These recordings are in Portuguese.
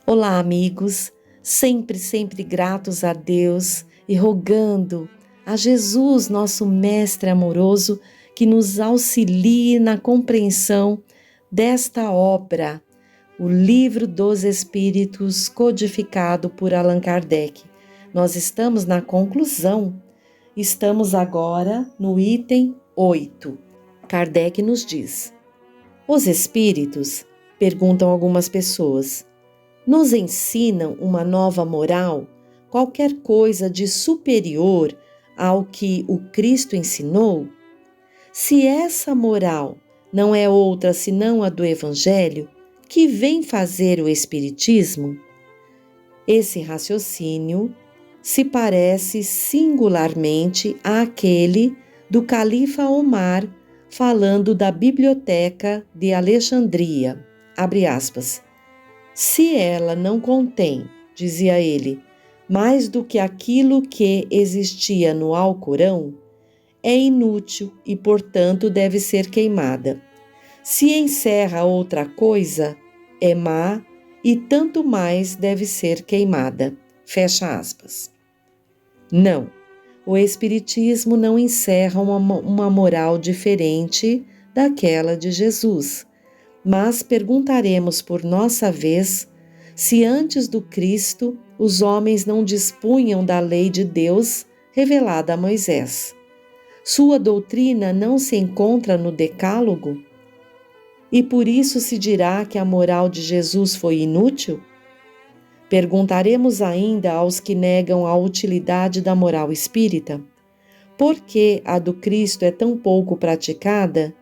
Olá, amigos, sempre gratos a Deus e rogando a Jesus, nosso Mestre amoroso, que nos auxilie na compreensão desta obra, o Livro dos Espíritos, codificado por Allan Kardec. Nós estamos na conclusão, estamos agora no item 8. Kardec nos diz: os espíritos, perguntam algumas pessoas, nos ensinam uma nova moral, qualquer coisa de superior ao que o Cristo ensinou? Se essa moral não é outra senão a do Evangelho, que vem fazer o Espiritismo? Esse raciocínio se parece singularmente àquele do califa Omar falando da biblioteca de Alexandria, abre aspas. Se ela não contém, dizia ele, mais do que aquilo que existia no Alcorão, é inútil e, portanto, deve ser queimada. Se encerra outra coisa, é má e tanto mais deve ser queimada. Fecha aspas. Não, o Espiritismo não encerra uma moral diferente daquela de Jesus. Mas perguntaremos por nossa vez se antes do Cristo os homens não dispunham da lei de Deus revelada a Moisés. Sua doutrina não se encontra no Decálogo? E por isso se dirá que a moral de Jesus foi inútil? Perguntaremos ainda aos que negam a utilidade da moral espírita: por que a do Cristo é tão pouco praticada?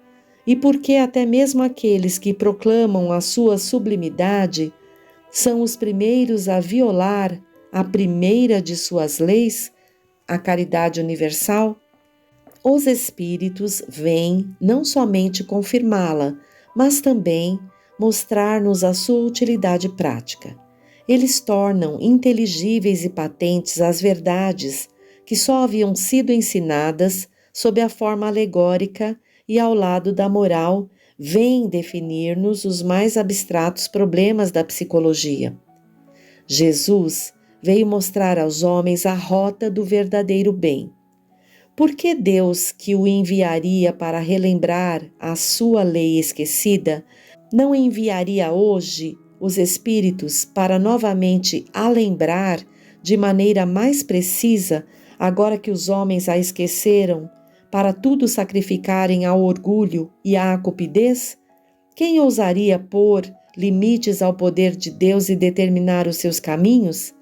E porque até mesmo aqueles que proclamam a sua sublimidade são os primeiros a violar a primeira de suas leis, a caridade universal? Os Espíritos vêm não somente confirmá-la, mas também mostrar-nos a sua utilidade prática. Eles tornam inteligíveis e patentes as verdades que só haviam sido ensinadas sob a forma alegórica e ao lado da moral, vem definir-nos os mais abstratos problemas da psicologia. Jesus veio mostrar aos homens a rota do verdadeiro bem. Por que Deus, que o enviaria para relembrar a sua lei esquecida, não enviaria hoje os Espíritos para novamente a lembrar de maneira mais precisa, agora que os homens a esqueceram, para tudo sacrificarem ao orgulho e à cupidez? Quem ousaria pôr limites ao poder de Deus e determinar os seus caminhos?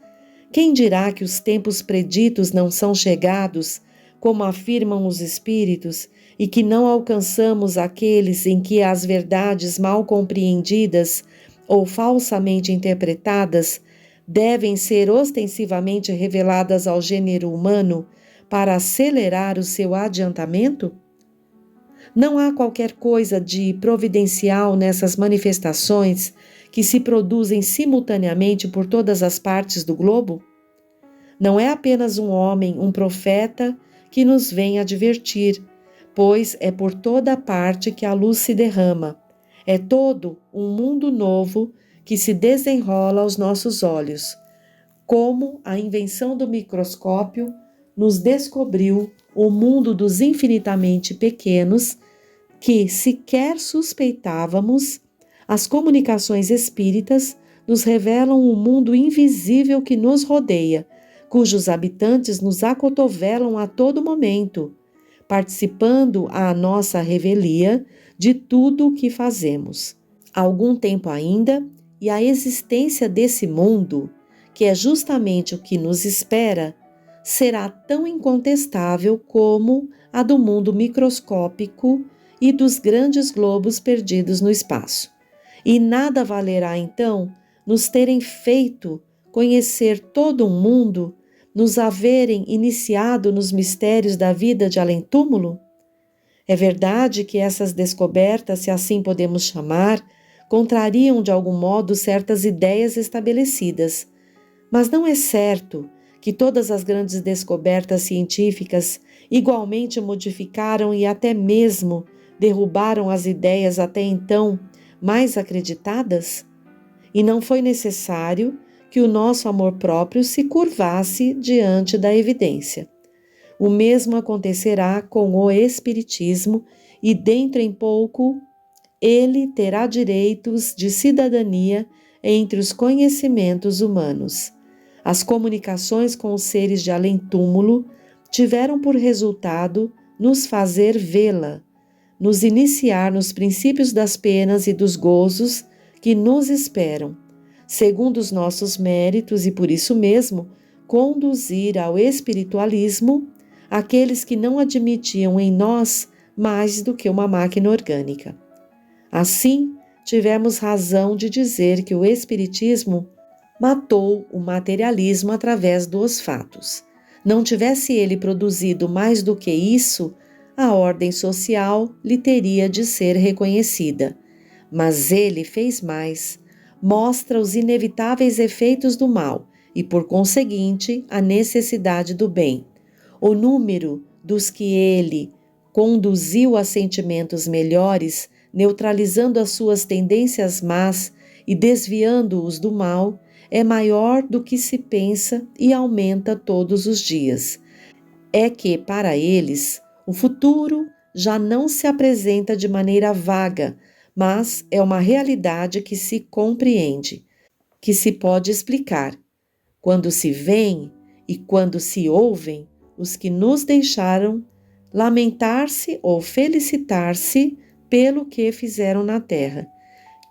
Quem dirá que os tempos preditos não são chegados, como afirmam os Espíritos, e que não alcançamos aqueles em que as verdades mal compreendidas ou falsamente interpretadas devem ser ostensivamente reveladas ao gênero humano para acelerar o seu adiantamento? Não há qualquer coisa de providencial nessas manifestações que se produzem simultaneamente por todas as partes do globo? Não é apenas um homem, um profeta, que nos vem advertir, pois é por toda parte que a luz se derrama. É todo um mundo novo que se desenrola aos nossos olhos, como a invenção do microscópio nos descobriu o mundo dos infinitamente pequenos que sequer suspeitávamos. As comunicações espíritas nos revelam o mundo invisível que nos rodeia, cujos habitantes nos acotovelam a todo momento, participando à nossa revelia de tudo o que fazemos. Há algum tempo ainda, e a existência desse mundo, que é justamente o que nos espera, será tão incontestável como a do mundo microscópico e dos grandes globos perdidos no espaço. E nada valerá, então, nos terem feito conhecer todo um mundo, nos haverem iniciado nos mistérios da vida de além-túmulo? É verdade que essas descobertas, se assim podemos chamar, contrariam de algum modo certas ideias estabelecidas, mas não é certo que todas as grandes descobertas científicas igualmente modificaram e até mesmo derrubaram as ideias até então mais acreditadas? e não foi necessário que o nosso amor próprio se curvasse diante da evidência. O mesmo acontecerá com o Espiritismo e dentro em pouco ele terá direitos de cidadania entre os conhecimentos humanos. As comunicações com os seres de além-túmulo tiveram por resultado nos fazer vê-la, nos iniciar nos princípios das penas e dos gozos que nos esperam, segundo os nossos méritos e por isso mesmo conduzir ao espiritualismo aqueles que não admitiam em nós mais do que uma máquina orgânica. Assim, tivemos razão de dizer que o Espiritismo matou o materialismo através dos fatos. Não tivesse ele produzido mais do que isso, a ordem social lhe teria de ser reconhecida. Mas ele fez mais, mostra os inevitáveis efeitos do mal e, por conseguinte, a necessidade do bem. O número dos que ele conduziu a sentimentos melhores, neutralizando as suas tendências más e desviando-os do mal, é maior do que se pensa e aumenta todos os dias. É que, para eles, o futuro já não se apresenta de maneira vaga, mas é uma realidade que se compreende, que se pode explicar. Quando se veem e quando se ouvem, os que nos deixaram lamentar-se ou felicitar-se pelo que fizeram na terra.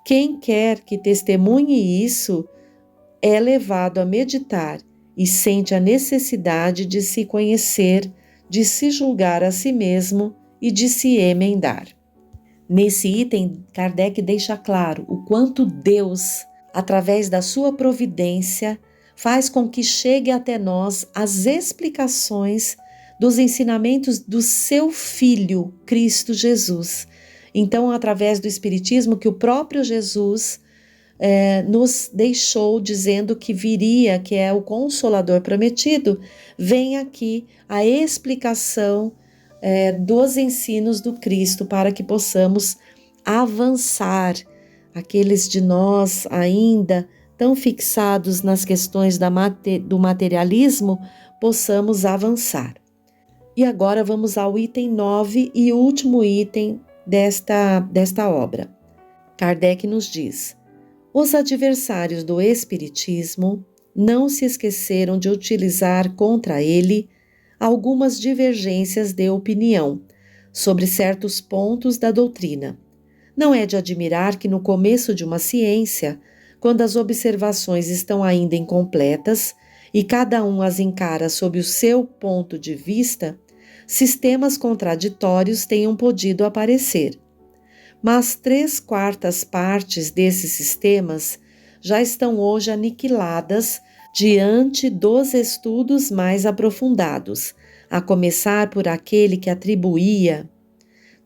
Quem quer que testemunhe isso é levado a meditar e sente a necessidade de se conhecer, de se julgar a si mesmo e de se emendar. Nesse item, Kardec deixa claro o quanto Deus, através da sua providência, faz com que chegue até nós as explicações dos ensinamentos do seu Filho, Cristo Jesus. Então, através do Espiritismo, que o próprio Jesus nos deixou dizendo que viria, que é o Consolador prometido, vem aqui a explicação dos ensinos do Cristo para que possamos avançar. Aqueles de nós ainda tão fixados nas questões do materialismo, possamos avançar. E agora vamos ao item 9 e último item desta obra. Kardec nos diz: os adversários do Espiritismo não se esqueceram de utilizar contra ele algumas divergências de opinião sobre certos pontos da doutrina. Não é de admirar que no começo de uma ciência, quando as observações estão ainda incompletas e cada um as encara sob o seu ponto de vista, sistemas contraditórios tenham podido aparecer. Mas 3/4 partes desses sistemas já estão hoje aniquiladas diante dos estudos mais aprofundados, a começar por aquele que atribuía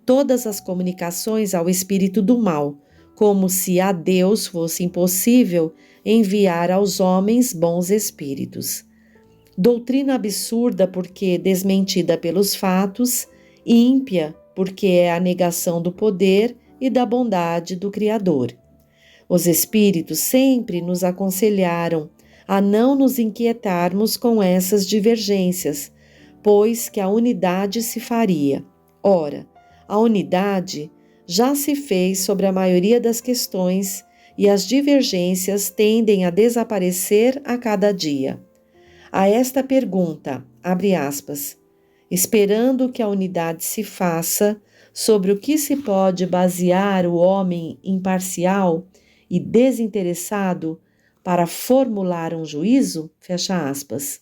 todas as comunicações ao espírito do mal, como se a Deus fosse impossível enviar aos homens bons espíritos. Doutrina absurda porque desmentida pelos fatos, ímpia porque é a negação do poder e da bondade do Criador. Os espíritos sempre nos aconselharam a não nos inquietarmos com essas divergências, pois que a unidade se faria. Ora, a unidade já se fez sobre a maioria das questões e as divergências tendem a desaparecer a cada dia. A esta pergunta, abre aspas, esperando que a unidade se faça, sobre o que se pode basear o homem imparcial e desinteressado para formular um juízo, fecha aspas.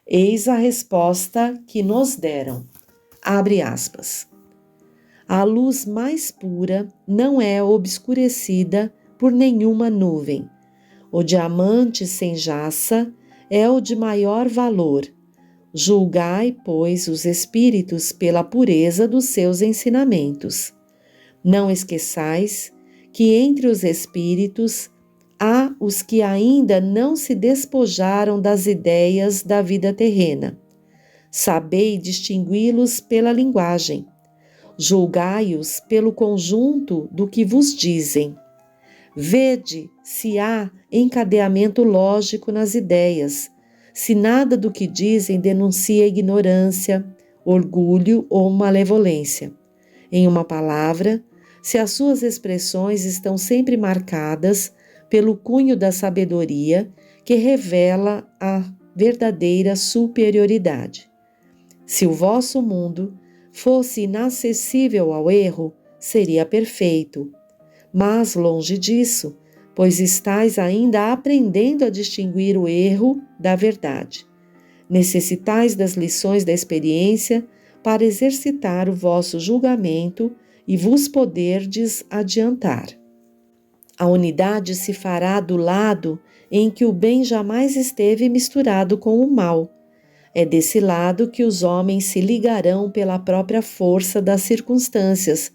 Eis a resposta que nos deram, abre aspas. A luz mais pura não é obscurecida por nenhuma nuvem. O diamante sem jaça é o de maior valor. Julgai, pois, os espíritos pela pureza dos seus ensinamentos. Não esqueçais que entre os espíritos há os que ainda não se despojaram das ideias da vida terrena. Sabei distingui-los pela linguagem. Julgai-os pelo conjunto do que vos dizem. Vede se há encadeamento lógico nas ideias, se nada do que dizem denuncia ignorância, orgulho ou malevolência. Em uma palavra, se as suas expressões estão sempre marcadas pelo cunho da sabedoria que revela a verdadeira superioridade. Se o vosso mundo fosse inacessível ao erro, seria perfeito. Mas longe disso, pois estais ainda aprendendo a distinguir o erro da verdade. Necessitais das lições da experiência para exercitar o vosso julgamento e vos poderdes adiantar. A unidade se fará do lado em que o bem jamais esteve misturado com o mal. É desse lado que os homens se ligarão pela própria força das circunstâncias,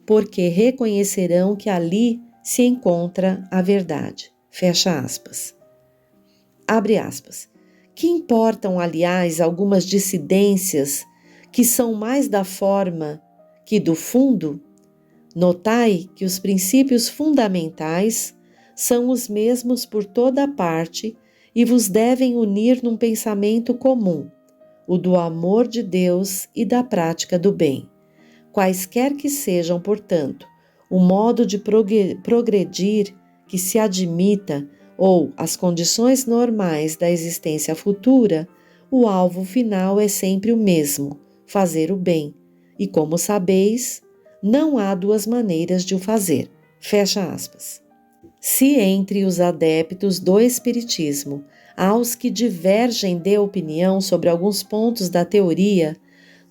porque reconhecerão que ali se encontra a verdade. Fecha aspas. Abre aspas. Que importam, aliás, algumas dissidências que são mais da forma que do fundo? Notai que os princípios fundamentais são os mesmos por toda parte e vos devem unir num pensamento comum, o do amor de Deus e da prática do bem. Quaisquer que sejam, portanto, o modo de progredir que se admita ou as condições normais da existência futura, o alvo final é sempre o mesmo, fazer o bem. E como sabeis, não há duas maneiras de o fazer. Fecha aspas. Se entre os adeptos do Espiritismo há os que divergem de opinião sobre alguns pontos da teoria,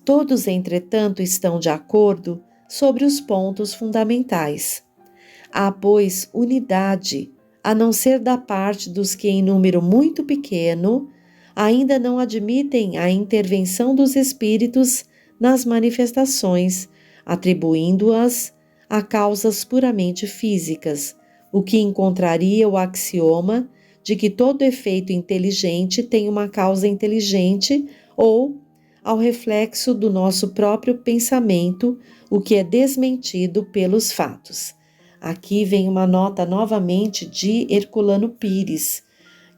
todos, entretanto, estão de acordo sobre os pontos fundamentais. Há, pois, unidade, a não ser da parte dos que, em número muito pequeno, ainda não admitem a intervenção dos espíritos nas manifestações, atribuindo-as a causas puramente físicas, o que encontraria o axioma de que todo efeito inteligente tem uma causa inteligente ou ao reflexo do nosso próprio pensamento, o que é desmentido pelos fatos. Aqui vem uma nota novamente de Herculano Pires,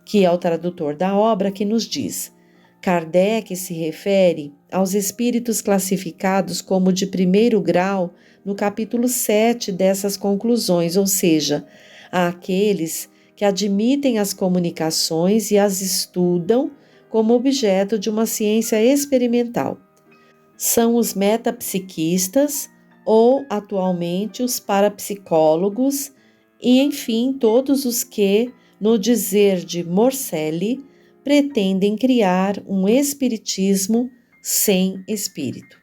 que é o tradutor da obra, que nos diz: Kardec se refere aos espíritos classificados como de primeiro grau no capítulo 7 dessas conclusões, ou seja, àqueles que admitem as comunicações e as estudam como objeto de uma ciência experimental. São os metapsiquistas ou, atualmente, os parapsicólogos e, enfim, todos os que, no dizer de Morcelli, pretendem criar um espiritismo sem espírito.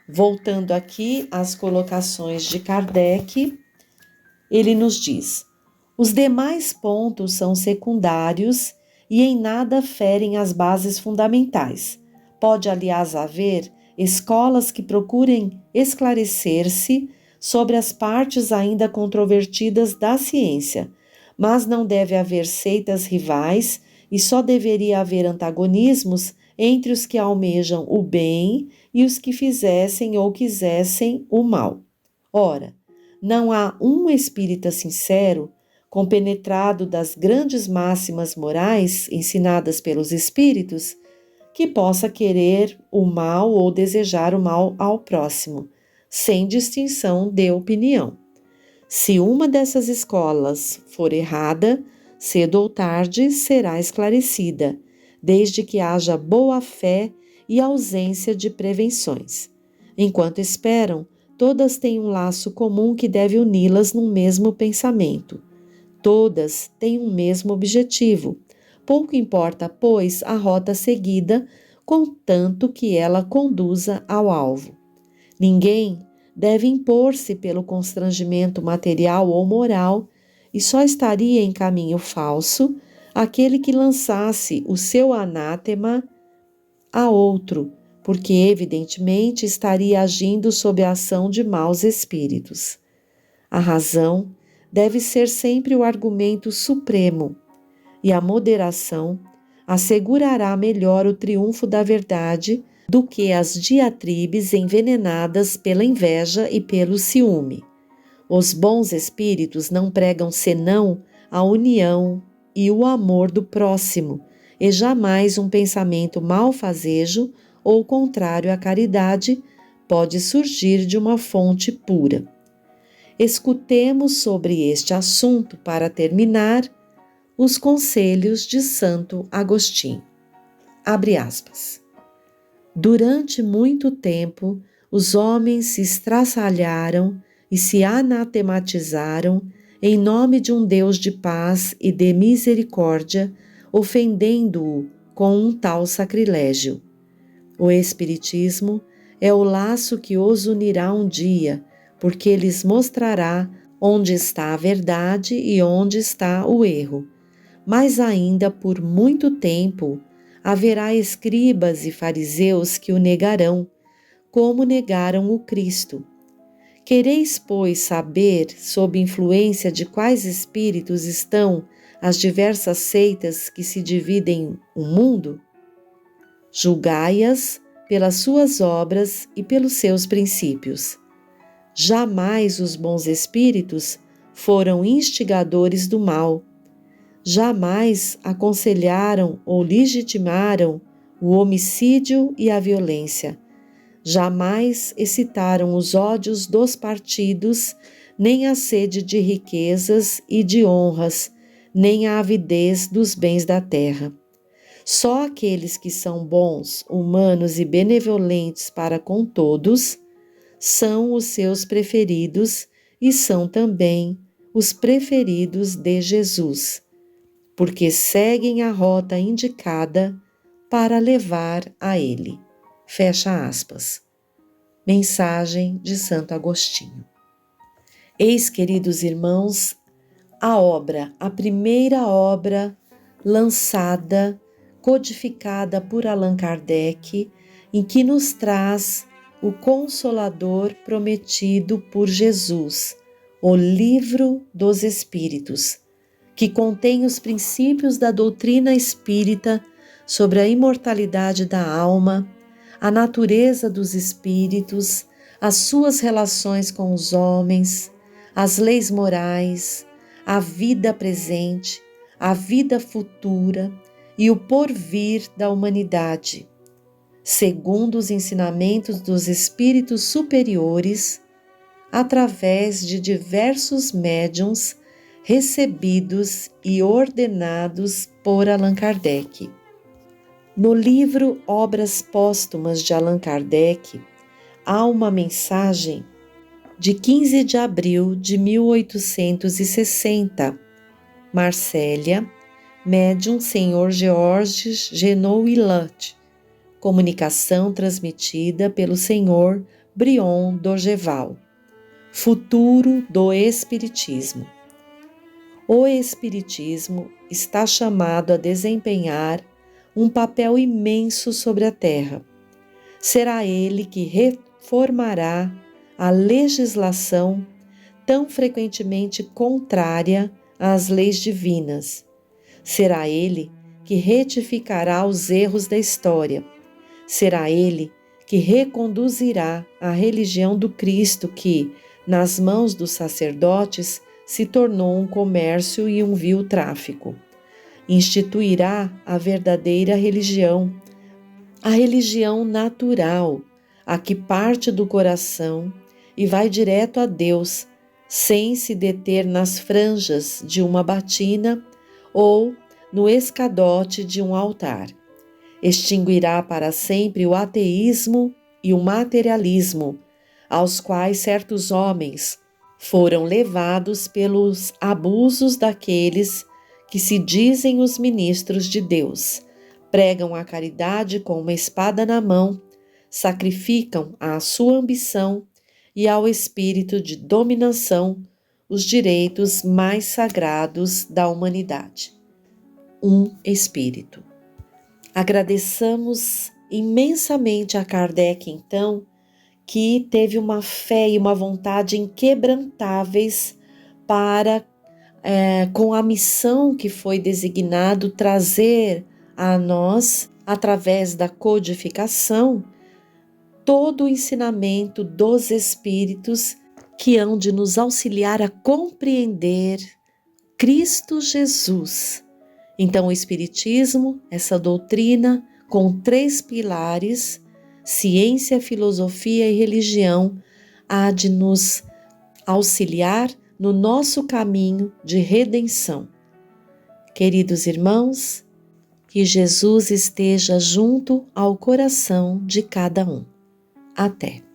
Voltando aqui às colocações de Kardec, ele nos diz: os demais pontos são secundários e em nada ferem as bases fundamentais. Pode, aliás, haver escolas que procurem esclarecer-se sobre as partes ainda controvertidas da ciência, mas não deve haver seitas rivais e só deveria haver antagonismos entre os que almejam o bem e os que fizessem ou quisessem o mal. Ora, não há um espírita sincero, compenetrado das grandes máximas morais ensinadas pelos espíritos, que possa querer o mal ou desejar o mal ao próximo, sem distinção de opinião. Se uma dessas escolas for errada, cedo ou tarde será esclarecida, desde que haja boa-fé e ausência de prevenções. Enquanto esperam, todas têm um laço comum que deve uni-las num mesmo pensamento. Todas têm um mesmo objetivo. Pouco importa, pois, a rota seguida, contanto que ela conduza ao alvo. Ninguém deve impor-se pelo constrangimento material ou moral, e só estaria em caminho falso aquele que lançasse o seu anátema a outro, porque evidentemente estaria agindo sob a ação de maus espíritos. A razão deve ser sempre o argumento supremo, e a moderação assegurará melhor o triunfo da verdade do que as diatribes envenenadas pela inveja e pelo ciúme. Os bons espíritos não pregam senão a união e o amor do próximo, e jamais um pensamento malfazejo ou contrário à caridade pode surgir de uma fonte pura. Escutemos sobre este assunto, para terminar, os conselhos de Santo Agostinho. Abre aspas. Durante muito tempo, os homens se estraçalharam e se anatematizaram em nome de um Deus de paz e de misericórdia, ofendendo-o com um tal sacrilégio. O Espiritismo é o laço que os unirá um dia, porque lhes mostrará onde está a verdade e onde está o erro. Mas ainda por muito tempo haverá escribas e fariseus que o negarão, como negaram o Cristo. Quereis, pois, saber sob influência de quais espíritos estão as diversas seitas que se dividem o mundo? Julgai-as pelas suas obras e pelos seus princípios. Jamais os bons espíritos foram instigadores do mal. Jamais aconselharam ou legitimaram o homicídio e a violência. Jamais excitaram os ódios dos partidos, nem a sede de riquezas e de honras, nem a avidez dos bens da terra. Só aqueles que são bons, humanos e benevolentes para com todos são os seus preferidos e são também os preferidos de Jesus, porque seguem a rota indicada para levar a Ele. Fecha aspas. Mensagem de Santo Agostinho. Eis, queridos irmãos, a primeira obra lançada, codificada por Allan Kardec, em que nos traz o Consolador prometido por Jesus, o Livro dos Espíritos, que contém os princípios da doutrina espírita sobre a imortalidade da alma, a natureza dos espíritos, as suas relações com os homens, as leis morais, a vida presente, a vida futura e o porvir da humanidade, segundo os ensinamentos dos espíritos superiores, através de diversos médiuns recebidos e ordenados por Allan Kardec. No livro Obras Póstumas de Allan Kardec, há uma mensagem de 15 de abril de 1860, Marsella, médium Senhor Georges Genoux-Illat, comunicação transmitida pelo Senhor Brion Dorgeval, futuro do Espiritismo. O Espiritismo está chamado a desempenhar um papel imenso sobre a Terra. Será ele que reformará a legislação tão frequentemente contrária às leis divinas. Será ele que retificará os erros da história. Será ele que reconduzirá a religião do Cristo que, nas mãos dos sacerdotes, se tornou um comércio e um vil tráfico. Instituirá a verdadeira religião, a religião natural, a que parte do coração e vai direto a Deus, sem se deter nas franjas de uma batina ou no escadote de um altar. Extinguirá para sempre o ateísmo e o materialismo, aos quais certos homens foram levados pelos abusos daqueles que se dizem os ministros de Deus, pregam a caridade com uma espada na mão, sacrificam à sua ambição e ao espírito de dominação os direitos mais sagrados da humanidade. Um espírito. Agradeçamos imensamente a Kardec, então, que teve uma fé e uma vontade inquebrantáveis para, com a missão que foi designado, trazer a nós, através da codificação, todo o ensinamento dos Espíritos que hão de nos auxiliar a compreender Cristo Jesus. Então, o Espiritismo, essa doutrina com 3 pilares, ciência, filosofia e religião, há de nos auxiliar no nosso caminho de redenção. Queridos irmãos, que Jesus esteja junto ao coração de cada um. Até!